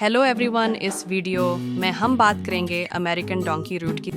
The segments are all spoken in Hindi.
हेलो एवरीवन, इस वीडियो में हम बात करेंगे अमेरिकन डोंकी रूट की।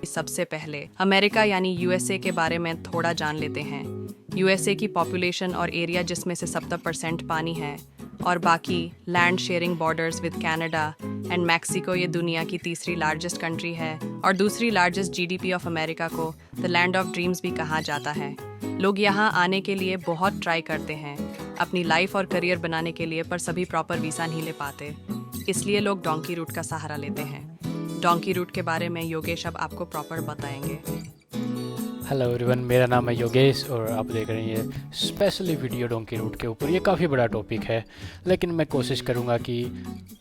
सबसे पहले अमेरिका यानी यूएसए के बारे में थोड़ा जान लेते हैं। यूएसए की पॉपुलेशन और एरिया जिसमें से 70% पानी है और बाकी land sharing borders with Canada and Mexico. ये दुनिया की तीसरी लार्जेस्ट कंट्री है और दूसरी लार्जेस्ट जीडीपी ऑफ अमेरिका को द लैंड ऑफ ड्रीम्स भी कहा जाता है। लोग यहाँ आने के लिए बहुत ट्राई करते हैं अपनी लाइफ और करियर बनाने के लिए, पर सभी प्रॉपर वीज़ा नहीं ले पाते, इसलिए लोग डोंकी रूट का सहारा लेते हैं। डोंकी रूट के बारे में योगेश अब आपको प्रॉपर बताएंगे। हेलो एवरीवन, मेरा नाम है योगेश और आप देख रहे हैं ये स्पेशली वीडियो डोंकी रूट के ऊपर। ये काफ़ी बड़ा टॉपिक है, लेकिन मैं कोशिश करूँगा कि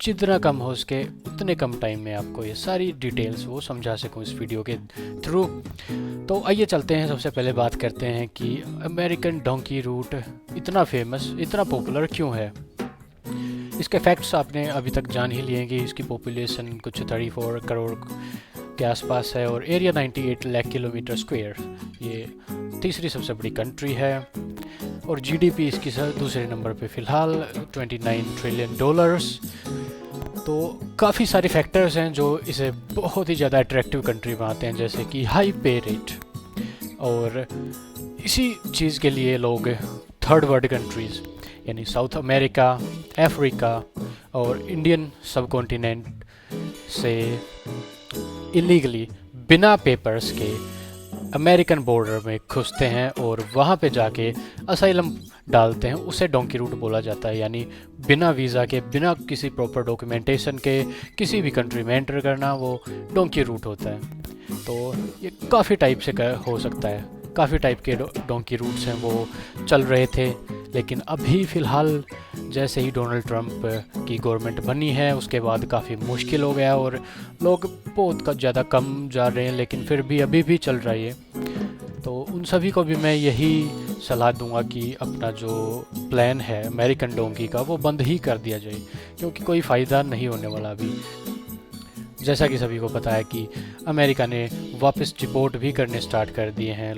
जितना कम हो सके उतने कम टाइम में आपको ये सारी डिटेल्स वो समझा सकूँ इस वीडियो के थ्रू। तो आइए चलते हैं। सबसे पहले बात करते हैं कि अमेरिकन डोंकी रूट इतना फेमस, इतना पॉपुलर क्यों है। इसके फैक्ट्स आपने अभी तक जान ही लिए कि इसकी पॉपुलेशन कुछ 34 करोड़ के आसपास है और एरिया 98 लाख किलोमीटर स्क्वायर। ये तीसरी सबसे बड़ी कंट्री है और जीडीपी इसकी दूसरे नंबर पे फ़िलहाल $29 ट्रिलियन। तो काफ़ी सारे फैक्टर्स हैं जो इसे बहुत ही ज़्यादा अट्रैक्टिव कंट्री बनाते हैं, जैसे कि हाई पे रेट। और इसी चीज़ के लिए लोग थर्ड वर्ल्ड कंट्रीज़ यानी साउथ अमेरिका, अफ्रीका और इंडियन सब कॉन्टिनेंट से इलीगली बिना पेपर्स के अमेरिकन बॉर्डर में घुसते हैं और वहाँ पे जाके असाइलम डालते हैं। उसे डोंकी रूट बोला जाता है, यानी बिना वीज़ा के, बिना किसी प्रॉपर डॉक्यूमेंटेशन के किसी भी कंट्री में एंटर करना, वो डोंकी रूट होता है। तो ये काफ़ी टाइप से हो सकता है, काफ़ी टाइप के डोंकी रूट्स हैं वो चल रहे थे। लेकिन अभी फ़िलहाल जैसे ही डोनाल्ड ट्रंप की गवर्नमेंट बनी है उसके बाद काफ़ी मुश्किल हो गया और लोग बहुत ज़्यादा कम जा रहे हैं, लेकिन फिर भी अभी भी चल रहा है। तो उन सभी को भी मैं यही सलाह दूंगा कि अपना जो प्लान है अमेरिकन डोंकी का वो बंद ही कर दिया जाए, क्योंकि कोई फ़ायदा नहीं होने वाला अभी। जैसा कि सभी को पता है कि अमेरिका ने वापस डिपोर्ट भी करने स्टार्ट कर दिए हैं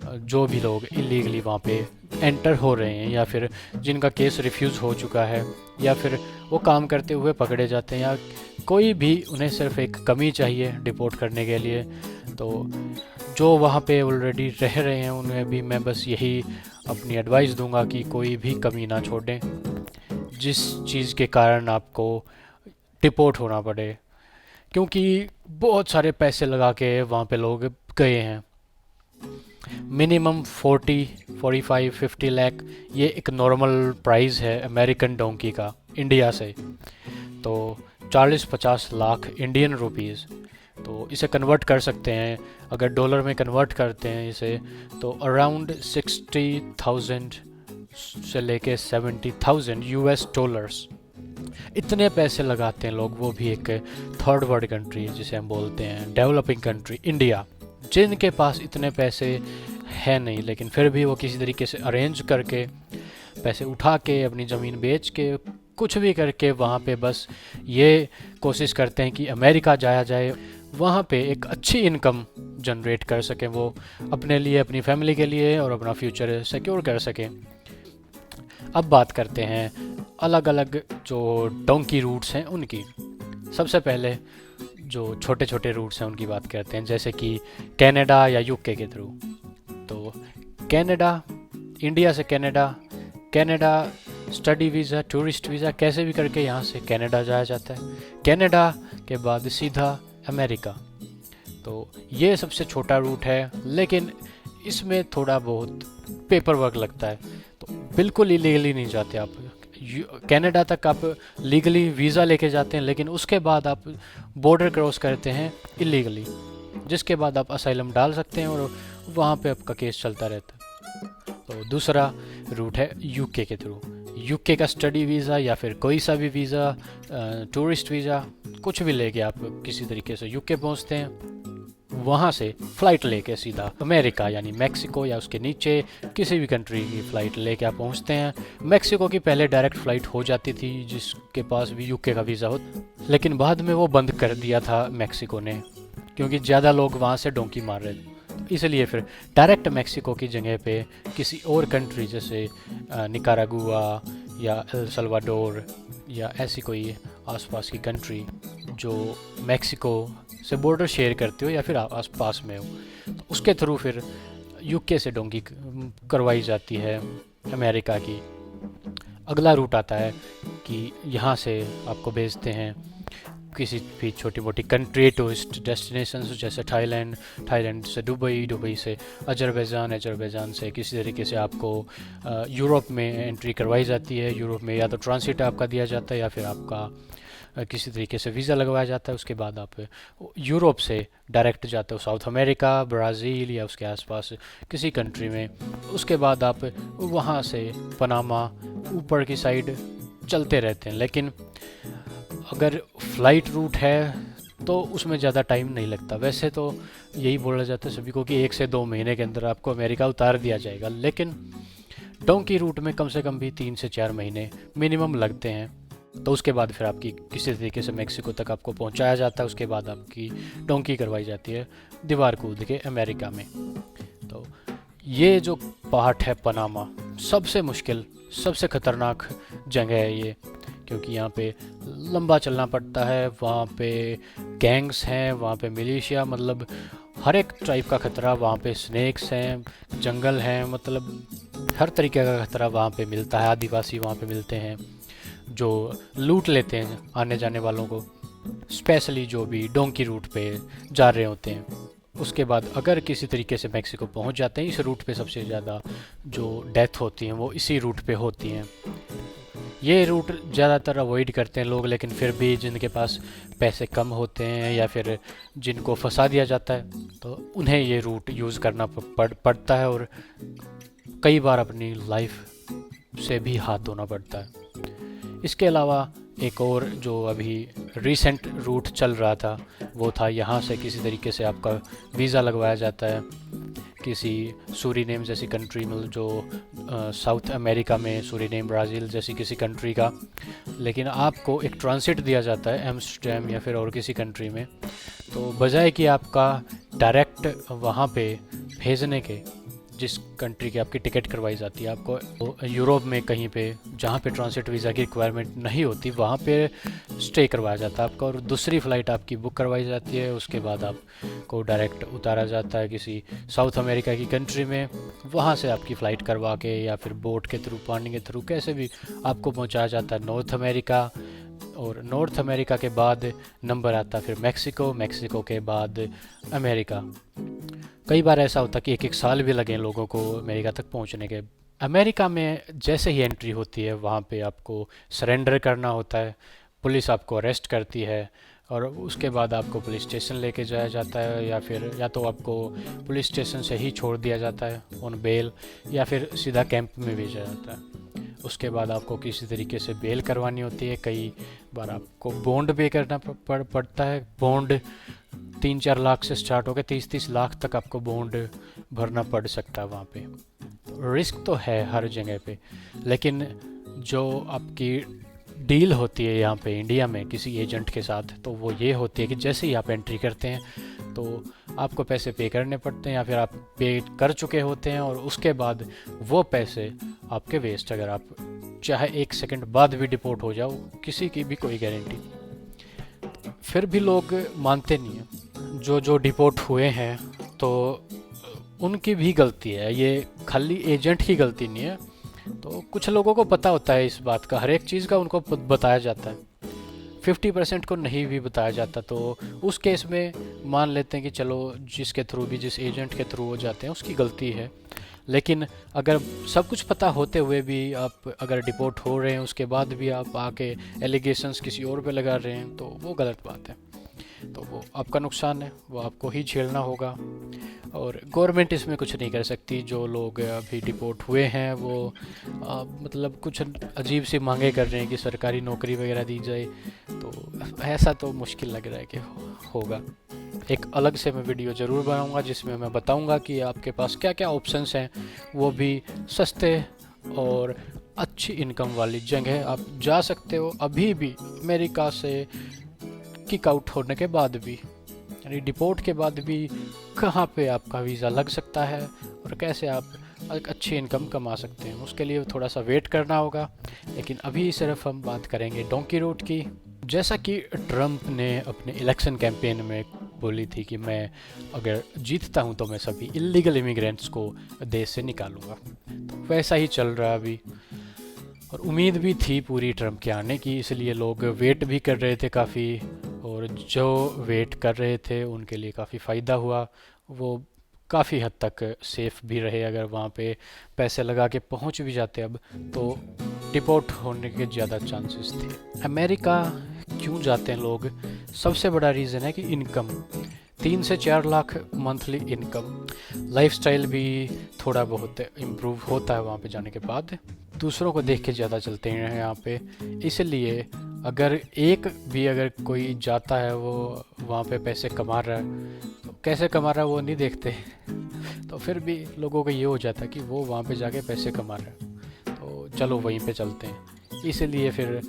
जो भी लोग इलीगली वहाँ पे एंटर हो रहे हैं, या फिर जिनका केस रिफ्यूज़ हो चुका है, या फिर वो काम करते हुए पकड़े जाते हैं, या कोई भी उन्हें सिर्फ एक कमी चाहिए डिपोर्ट करने के लिए। तो जो वहाँ पे ऑलरेडी रह रहे हैं उन्हें भी मैं बस यही अपनी एडवाइस दूंगा कि कोई भी कमी ना छोड़ें जिस चीज़ के कारण आपको डिपोर्ट होना पड़े, क्योंकि बहुत सारे पैसे लगा के वहाँ पे लोग गए हैं। मिनिमम 40, 45, 50 लाख ये एक नॉर्मल प्राइस है अमेरिकन डोंकी का इंडिया से। तो 40-50 लाख इंडियन रुपीज़, तो इसे कन्वर्ट कर सकते हैं। अगर डॉलर में कन्वर्ट करते हैं इसे तो अराउंड 60,000 से लेके 70,000 यूएस डॉलर्स, इतने पैसे लगाते हैं लोग, वो भी एक थर्ड वर्ल्ड कंट्री जिसे हम बोलते हैं डेवलपिंग कंट्री इंडिया, जिनके पास इतने पैसे है नहीं, लेकिन फिर भी वो किसी तरीके से अरेंज करके पैसे उठा के अपनी ज़मीन बेच के कुछ भी करके वहाँ पे बस ये कोशिश करते हैं कि अमेरिका जाया जाए, वहाँ पे एक अच्छी इनकम जनरेट कर सकें वो अपने लिए, अपनी फैमिली के लिए, और अपना फ्यूचर सिक्योर कर सकें। अब बात करते हैं अलग अलग जो डोंकी रूट्स हैं उनकी। सबसे पहले जो छोटे छोटे रूट्स हैं उनकी बात करते हैं, जैसे कि कनाडा या यूके के थ्रू। तो कनाडा, इंडिया से Canada study visa, tourist visa, कैसे भी करके यहाँ से कनाडा जाया जाता है। कनाडा के बाद सीधा अमेरिका। तो ये सबसे छोटा रूट है, लेकिन इसमें थोड़ा बहुत पेपर वर्क लगता है। तो बिल्कुल इलीगली नहीं जाते आप कनाडा तक, आप लीगली वीज़ा लेके जाते हैं, लेकिन उसके बाद आप बॉर्डर क्रॉस करते हैं इलीगली, जिसके बाद आप असाइलम डाल सकते हैं और वहाँ पे आपका केस चलता रहता है। तो दूसरा रूट है यूके के थ्रू। यूके का स्टडी वीज़ा या फिर कोई सा भी वीज़ा, टूरिस्ट वीज़ा, कुछ भी लेके आप किसी तरीके से यूके पहुँचते हैं। वहाँ से फ़्लाइट लेके सीधा अमेरिका यानी मैक्सिको या उसके नीचे किसी भी कंट्री की फ़्लाइट लेके आप पहुँचते हैं। मैक्सिको की पहले डायरेक्ट फ़्लाइट हो जाती थी जिसके पास भी यूके का वीज़ा हो, लेकिन बाद में वो बंद कर दिया था मैक्सिको ने, क्योंकि ज़्यादा लोग वहाँ से डोंकी मार रहे थे। इसलिए फिर डायरेक्ट मैक्सिको की जगह पे किसी और कंट्री जैसे निकारागुआ या एल सल्वाडोर या ऐसी कोई आसपास की कंट्री जो मैक्सिको से बॉर्डर शेयर करती हो या फिर आस पास में हो, तो उसके थ्रू फिर यूके से डोंकी करवाई जाती है अमेरिका की। अगला रूट आता है कि यहाँ से आपको भेजते हैं किसी भी छोटी मोटी कंट्री टूरिस्ट डेस्टिनेशंस जैसे थाईलैंड से दुबई, दुबई से अजरबैजान से किसी तरीके से आपको यूरोप में एंट्री करवाई जाती है। यूरोप में या तो ट्रांसिट आपका दिया जाता है या फिर आपका किसी तरीके से वीज़ा लगवाया जाता है। उसके बाद आप यूरोप से डायरेक्ट जाते हो साउथ अमेरिका, ब्राज़ील या उसके आसपास किसी कंट्री में। उसके बाद आप वहाँ से पनामा ऊपर की साइड चलते रहते हैं। लेकिन अगर फ़्लाइट रूट है तो उसमें ज़्यादा टाइम नहीं लगता। वैसे तो यही बोला जाता है सभी को कि 1 से 2 महीने के अंदर आपको अमेरिका उतार दिया जाएगा, लेकिन डोंकी रूट में कम से कम भी 3 से 4 महीने मिनिमम लगते हैं। तो उसके बाद फिर आपकी किसी तरीके से मैक्सिको तक आपको पहुंचाया जाता है। उसके बाद आपकी डोंकी करवाई जाती है दीवार कूद के अमेरिका में। तो ये जो पार्ट है पनामा, सबसे मुश्किल, सबसे ख़तरनाक जगह है ये, क्योंकि यहाँ पे लंबा चलना पड़ता है। वहाँ पे गैंग्स हैं, वहाँ पे मिलिशिया, मतलब हर एक टाइप का ख़तरा। वहाँ पे स्नेक्स हैं, जंगल हैं, मतलब हर तरीके का ख़तरा वहाँ पे मिलता है। आदिवासी वहाँ पे मिलते हैं जो लूट लेते हैं आने जाने वालों को, स्पेशली जो भी डोंकी रूट पे जा रहे होते हैं। उसके बाद अगर किसी तरीके से मैक्सिको पहुंच जाते हैं, इस रूट पे सबसे ज़्यादा जो डेथ होती हैं वो इसी रूट पे होती हैं। ये रूट ज़्यादातर अवॉइड करते हैं लोग, लेकिन फिर भी जिनके पास पैसे कम होते हैं या फिर जिनको फंसा दिया जाता है तो उन्हें ये रूट यूज़ करना पड़ता है और कई बार अपनी लाइफ से भी हाथ धोना पड़ता है। इसके अलावा एक और जो अभी रिसेंट रूट चल रहा था वो था यहाँ से किसी तरीके से आपका वीज़ा लगवाया जाता है किसी सूरीनेम जैसी कंट्री में, जो साउथ अमेरिका में सूरीनेम, ब्राज़ील जैसी किसी कंट्री का। लेकिन आपको एक ट्रांसिट दिया जाता है एम्स्टर्डम या फिर और किसी कंट्री में। तो बजाय कि आपका डायरेक्ट वहाँ पे भेजने के, जिस कंट्री की आपकी टिकट करवाई जाती है, आपको यूरोप में कहीं पे जहाँ पे ट्रांसिट वीज़ा की रिक्वायरमेंट नहीं होती वहाँ पे स्टे करवाया जाता है आपका, और दूसरी फ़्लाइट आपकी बुक करवाई जाती है। उसके बाद आपको डायरेक्ट उतारा जाता है किसी साउथ अमेरिका की कंट्री में। वहाँ से आपकी फ़्लाइट करवा के या फिर बोट के थ्रू, पानी के थ्रू, कैसे भी आपको पहुँचाया जाता है नॉर्थ अमेरिका। और नॉर्थ अमेरिका के बाद नंबर आता है फिर मैक्सिको, मैक्सिको के बाद अमेरिका। कई बार ऐसा होता कि 1-1 साल भी लगे लोगों को अमेरिका तक पहुंचने के। अमेरिका में जैसे ही एंट्री होती है वहाँ पे आपको सरेंडर करना होता है, पुलिस आपको अरेस्ट करती है और उसके बाद आपको पुलिस स्टेशन लेके जाया जाता है, या फिर या तो आपको पुलिस स्टेशन से ही छोड़ दिया जाता है ऑन बेल, या फिर सीधा कैंप में भेजा जाता है। उसके बाद आपको किसी तरीके से बेल करवानी होती है। कई बार आपको बॉन्ड पे करना पड़ता है। बॉन्ड 3-4 लाख से स्टार्ट होकर 30-30 लाख तक आपको बॉन्ड भरना पड़ सकता है वहाँ पे। रिस्क तो है हर जगह पे, लेकिन जो आपकी डील होती है यहाँ पे इंडिया में किसी एजेंट के साथ, तो वो ये होती है कि जैसे ही आप एंट्री करते हैं तो आपको पैसे पे करने पड़ते हैं, या फिर आप पे कर चुके होते हैं और उसके बाद वो पैसे आपके वेस्ट। अगर आप चाहे 1 सेकंड बाद भी डिपोर्ट हो जाओ, किसी की भी कोई गारंटी, फिर भी लोग मानते नहीं हैं। जो डिपोर्ट हुए हैं तो उनकी भी गलती है, ये खाली एजेंट की गलती नहीं है। तो कुछ लोगों को पता होता है इस बात का, हर एक चीज़ का उनको बताया जाता है, 50% को नहीं भी बताया जाता। तो उस केस में मान लेते हैं कि चलो जिसके थ्रू भी, जिस एजेंट के थ्रू वो जाते हैं उसकी गलती है। लेकिन अगर सब कुछ पता होते हुए भी आप अगर डिपोर्ट हो रहे हैं, उसके बाद भी आप आके एलिगेशंस किसी और पे लगा रहे हैं, तो वो गलत बात है। तो वो आपका नुकसान है, वो आपको ही झेलना होगा और गवर्नमेंट इसमें कुछ नहीं कर सकती। जो लोग अभी डिपोर्ट हुए हैं वो मतलब कुछ अजीब सी मांगे कर रहे हैं कि सरकारी नौकरी वगैरह दी जाए, तो ऐसा तो मुश्किल लग रहा है कि होगा। एक अलग से मैं वीडियो ज़रूर बनाऊंगा जिसमें मैं बताऊंगा कि आपके पास क्या क्या ऑप्शंस हैं, वो भी सस्ते और अच्छी इनकम वाली जगह आप जा सकते हो अभी भी अमेरिका से किक आउट होने के बाद भी, यानी डिपोर्ट के बाद भी कहाँ पे आपका वीज़ा लग सकता है और कैसे आप एक अच्छी इनकम कमा सकते हैं। उसके लिए थोड़ा सा वेट करना होगा, लेकिन अभी सिर्फ हम बात करेंगे डोंकी रूट की। जैसा कि ट्रम्प ने अपने इलेक्शन कैंपेन में बोली थी कि मैं अगर जीतता हूं तो मैं सभी इलीगल इमिग्रेंट्स को देश से निकालूंगा, तो वैसा ही चल रहा अभी। और उम्मीद भी थी पूरी ट्रम्प के आने की, इसलिए लोग वेट भी कर रहे थे काफ़ी, और जो वेट कर रहे थे उनके लिए काफ़ी फ़ायदा हुआ। वो काफ़ी हद तक सेफ़ भी रहे। अगर वहाँ पे पैसे लगा के पहुँच भी जाते अब, तो डिपोर्ट होने के ज़्यादा चांसेस थे। अमेरिका क्यों जाते हैं लोग? सबसे बड़ा रीज़न है कि इनकम, 3 से 4 लाख मंथली इनकम। लाइफस्टाइल भी थोड़ा बहुत इम्प्रूव होता है वहाँ पे जाने के बाद। दूसरों को देख के ज़्यादा चलते हैं यहाँ पे, इसलिए अगर अगर कोई जाता है वो वहाँ पे पैसे कमा रहा है, तो कैसे कमा रहा है वो नहीं देखते। तो फिर भी लोगों को ये हो जाता है कि वो वहाँ पे जाके पैसे कमा रहा है, तो चलो वहीं पे चलते हैं। इसलिए फिर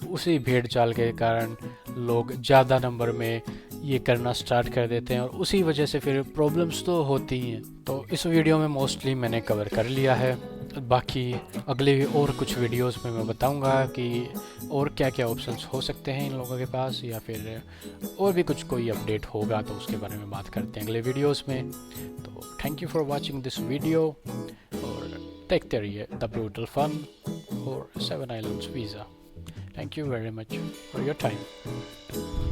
उसी भेड़ चाल के कारण लोग ज़्यादा नंबर में ये करना स्टार्ट कर देते हैं, और उसी वजह से फिर प्रॉब्लम्स तो होती ही हैं। तो इस वीडियो में मोस्टली मैंने कवर कर लिया है। बाकी अगले और कुछ वीडियोस में मैं बताऊंगा कि और क्या क्या ऑप्शंस हो सकते हैं इन लोगों के पास, या फिर और भी कुछ कोई अपडेट होगा तो उसके बारे में बात करते हैं अगले वीडियोस में। तो thank you for watching this video, और देखते रहिए द ब्रूटल फन और 7 islands visa. Thank you very much for your time.